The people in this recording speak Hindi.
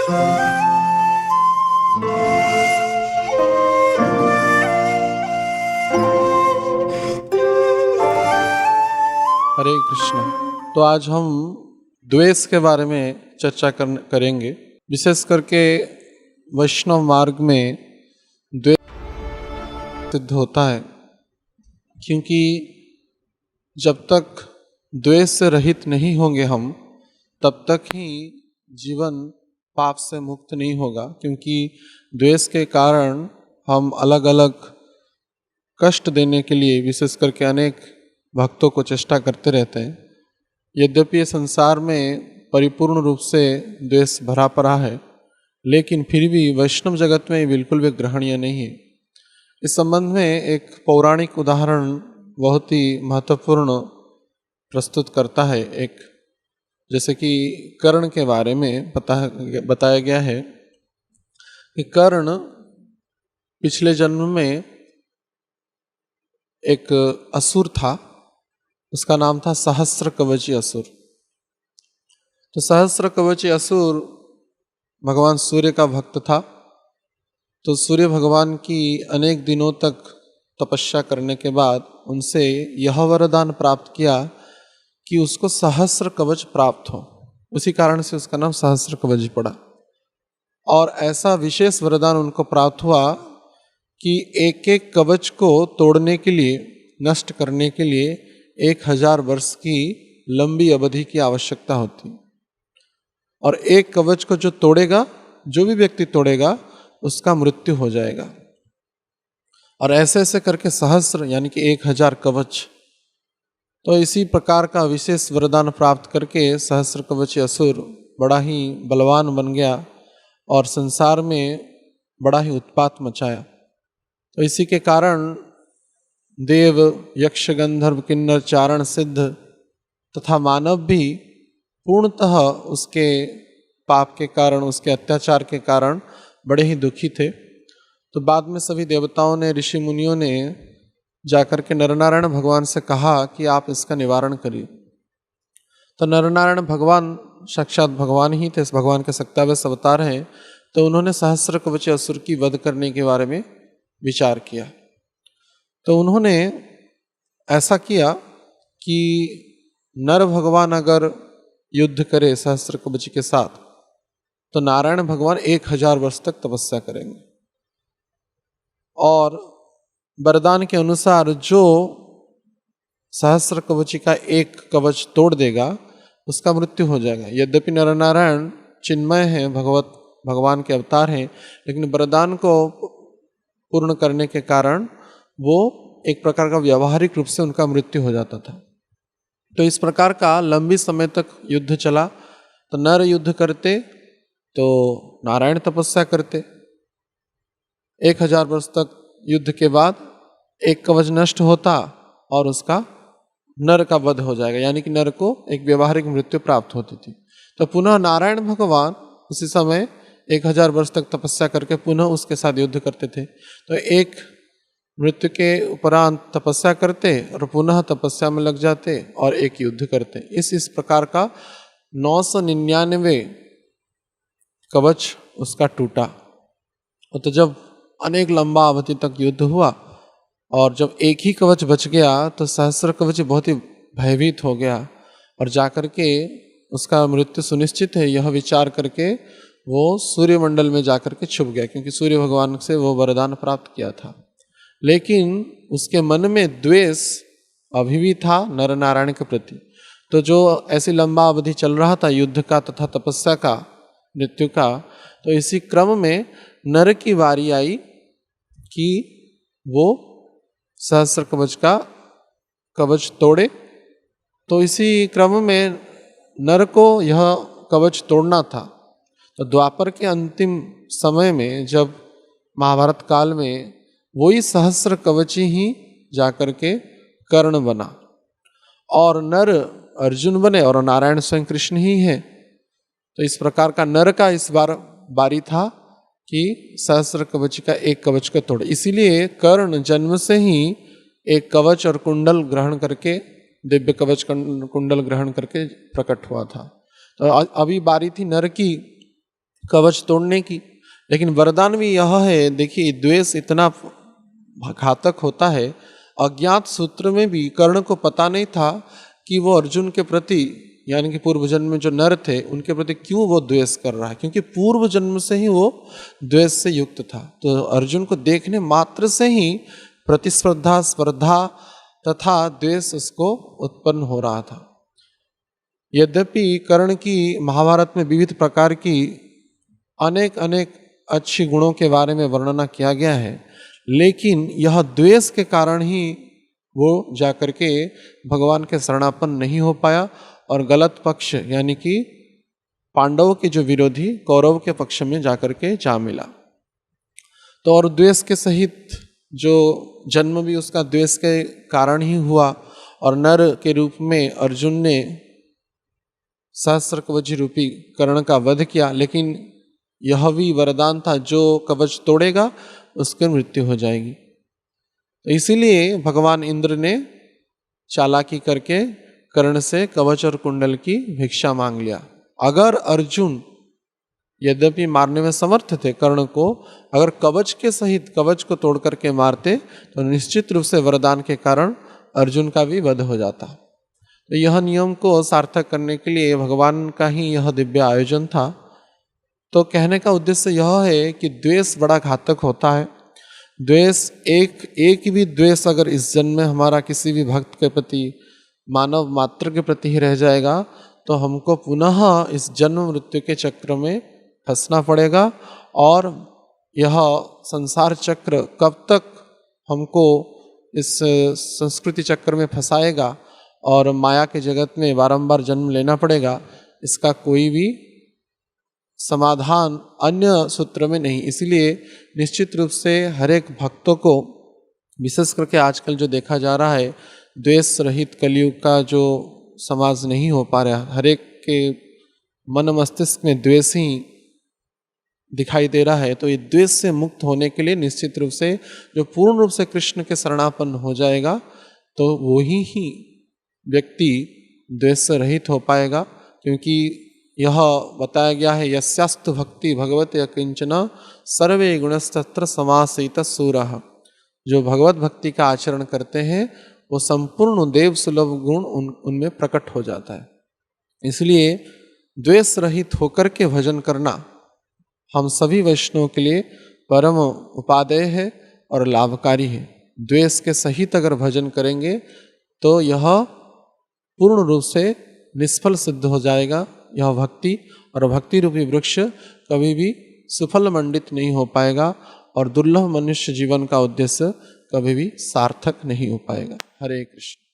हरे कृष्ण। तो आज हम द्वेष के बारे में चर्चा करेंगे। विशेष करके वैष्णव मार्ग में द्वेष सिद्ध होता है, क्योंकि जब तक द्वेष से रहित नहीं होंगे हम, तब तक ही जीवन पाप से मुक्त नहीं होगा। क्योंकि द्वेष के कारण हम अलग अलग कष्ट देने के लिए विशेष करके अनेक भक्तों को चेष्टा करते रहते हैं। यद्यपि ये संसार में परिपूर्ण रूप से द्वेष भरा पड़ा है, लेकिन फिर भी वैष्णव जगत में बिल्कुल भी ग्रहणीय नहीं है। इस संबंध में एक पौराणिक उदाहरण बहुत ही महत्वपूर्ण प्रस्तुत करता है। एक जैसे कि कर्ण के बारे में बताया गया है कि कर्ण पिछले जन्म में एक असुर था, उसका नाम था सहस्र कवची असुर। तो सहस्र कवची असुर भगवान सूर्य का भक्त था। तो सूर्य भगवान की अनेक दिनों तक तपस्या करने के बाद उनसे यह वरदान प्राप्त किया कि उसको सहस्र कवच प्राप्त हो। उसी कारण से उसका नाम सहस्र कवच पड़ा। और ऐसा विशेष वरदान उनको प्राप्त हुआ कि एक एक कवच को तोड़ने के लिए, नष्ट करने के लिए 1000 वर्ष की लंबी अवधि की आवश्यकता होती। और एक कवच को जो तोड़ेगा, जो भी व्यक्ति तोड़ेगा, उसका मृत्यु हो जाएगा। और ऐसे ऐसे करके सहस्र यानी कि 1000 कवच। तो इसी प्रकार का विशेष वरदान प्राप्त करके सहस्र कवची असुर बड़ा ही बलवान बन गया और संसार में बड़ा ही उत्पात मचाया। तो इसी के कारण देव, यक्ष, गंधर्व, किन्नर, चारण, सिद्ध तथा मानव भी पूर्णतः उसके पाप के कारण, उसके अत्याचार के कारण बड़े ही दुखी थे। तो बाद में सभी देवताओं ने, ऋषि मुनियों ने जाकर के नरनारायण भगवान से कहा कि आप इसका निवारण करिए। तो नरनारायण भगवान साक्षात भगवान ही थे, इस भगवान के सत्यावश अवतार हैं। तो उन्होंने सहस्र कवच असुर की वध करने के बारे में विचार किया। तो उन्होंने ऐसा किया कि नर भगवान अगर युद्ध करे सहस्र कवच के साथ, तो नारायण भगवान 1000 वर्ष तक तपस्या करेंगे। और वरदान के अनुसार जो सहस्र कवची का एक कवच तोड़ देगा, उसका मृत्यु हो जाएगा। यद्यपि नर नारायण चिन्मय हैं, भगवान के अवतार हैं, लेकिन वरदान को पूर्ण करने के कारण वो एक प्रकार का व्यावहारिक रूप से उनका मृत्यु हो जाता था। तो इस प्रकार का लंबी समय तक युद्ध चला। तो नर युद्ध करते तो नारायण तपस्या करते। 1000 वर्ष तक युद्ध के बाद एक कवच नष्ट होता और उसका नर का वध हो जाएगा, यानी कि नर को एक व्यवहारिक मृत्यु प्राप्त होती थी। तो पुनः नारायण भगवान उसी समय 1000 वर्ष तक तपस्या करके पुनः उसके साथ युद्ध करते थे। तो एक मृत्यु के उपरांत तपस्या करते और पुनः तपस्या में लग जाते और एक युद्ध करते। इस प्रकार का 999 कवच उसका टूटा। तो जब अनेक लंबा अवधि तक युद्ध हुआ और जब एक ही कवच बच गया, तो सहस्र कवच बहुत ही भयभीत हो गया और जाकर के उसका मृत्यु सुनिश्चित है यह विचार करके वो सूर्यमंडल में जाकर के छुप गया, क्योंकि सूर्य भगवान से वो वरदान प्राप्त किया था। लेकिन उसके मन में द्वेष अभी भी था नर नारायण के प्रति। तो जो ऐसी लंबा अवधि चल रहा था युद्ध का तथा तपस्या का, मृत्यु का, तो इसी क्रम में नर की बारी आई कि वो सहस्र कवच का कवच तोड़े। तो इसी क्रम में नर को यह कवच तोड़ना था। तो द्वापर के अंतिम समय में जब महाभारत काल में वही सहस्र कवची ही जाकर के कर्ण बना और नर अर्जुन बने और नारायण स्वयं कृष्ण ही है। तो इस प्रकार का नर का इस बार बारी था कि सहस्र कवच का एक कवच को तोड़े। इसीलिए कर्ण जन्म से ही एक कवच और कुंडल ग्रहण करके, दिव्य कवच कुंडल ग्रहण करके प्रकट हुआ था। तो अभी बारी थी नर की कवच तोड़ने की। लेकिन वरदान भी यह है, देखिए द्वेष इतना घातक होता है। अज्ञात सूत्र में भी कर्ण को पता नहीं था कि वो अर्जुन के प्रति, यानी कि पूर्व जन्म में जो नर थे उनके प्रति क्यों वो द्वेष कर रहा है, क्योंकि पूर्व जन्म से ही वो द्वेष से युक्त था। तो अर्जुन को देखने मात्र से ही प्रतिस्पर्धा, स्पर्धा तथा द्वेष उसको उत्पन्न हो रहा था। यद्यपि कर्ण की महाभारत में विविध प्रकार की अनेक अनेक अच्छी गुणों के बारे में वर्णना किया गया है, लेकिन यह द्वेष के कारण ही वो जाकर के भगवान के शरणापन्न नहीं हो पाया और गलत पक्ष यानी कि पांडवों के जो विरोधी कौरव के पक्ष में जाकर के जा मिला। तो और द्वेष के सहित जो जन्म भी उसका द्वेष के कारण ही हुआ और नर के रूप में अर्जुन ने सहस्र कवच रूपी कर्ण का वध किया। लेकिन यह भी वरदान था, जो कवच तोड़ेगा उसकी मृत्यु हो जाएगी। तो इसीलिए भगवान इंद्र ने चालाकी करके कर्ण से कवच और कुंडल की भिक्षा मांग लिया। अगर अर्जुन यद्यपि मारने में समर्थ थे कर्ण को, अगर कवच के सहित कवच को तोड़ करके मारते तो निश्चित रूप से वरदान के कारण अर्जुन का भी वध हो जाता। तो यह नियम को सार्थक करने के लिए भगवान का ही यह दिव्य आयोजन था। तो कहने का उद्देश्य यह है कि द्वेष बड़ा घातक होता है। द्वेष एक भी द्वेष अगर इस जन्म में हमारा किसी भी भक्त के प्रति, मानव मात्र के प्रति ही रह जाएगा तो हमको पुनः इस जन्म मृत्यु के चक्र में फंसना पड़ेगा। और यह संसार चक्र कब तक हमको इस संस्कृति चक्र में फंसाएगा और माया के जगत में बारंबार जन्म लेना पड़ेगा, इसका कोई भी समाधान अन्य सूत्र में नहीं। इसलिए निश्चित रूप से हर एक भक्तों को, विशेष करके आजकल जो देखा जा रहा है, द्वेष रहित कलयुग का जो समाज नहीं हो पा रहा, हर एक के मन मस्तिष्क में द्वेष ही दिखाई दे रहा है। तो ये द्वेष से मुक्त होने के लिए निश्चित रूप से जो पूर्ण रूप से कृष्ण के शरणापन्न हो जाएगा तो वो ही व्यक्ति द्वेष से रहित हो पाएगा। क्योंकि यह बताया गया है, यस्यास्तु भक्ति भगवते अकिंचन सर्वे गुणस्तत्र समासित सूरः। जो भगवत भक्ति का आचरण करते हैं वो संपूर्ण देव सुलभ गुण उनमें प्रकट हो जाता है। इसलिए द्वेष रहित होकर के भजन करना हम सभी वैष्णवों के लिए परम उपादेय है और लाभकारी है। द्वेष के सहित अगर भजन करेंगे तो यह पूर्ण रूप से निष्फल सिद्ध हो जाएगा यह भक्ति, और भक्ति रूपी वृक्ष कभी भी सुफल मंडित नहीं हो पाएगा और दुर्लभ मनुष्य जीवन का उद्देश्य कभी भी सार्थक नहीं हो पाएगा। हरे कृष्ण।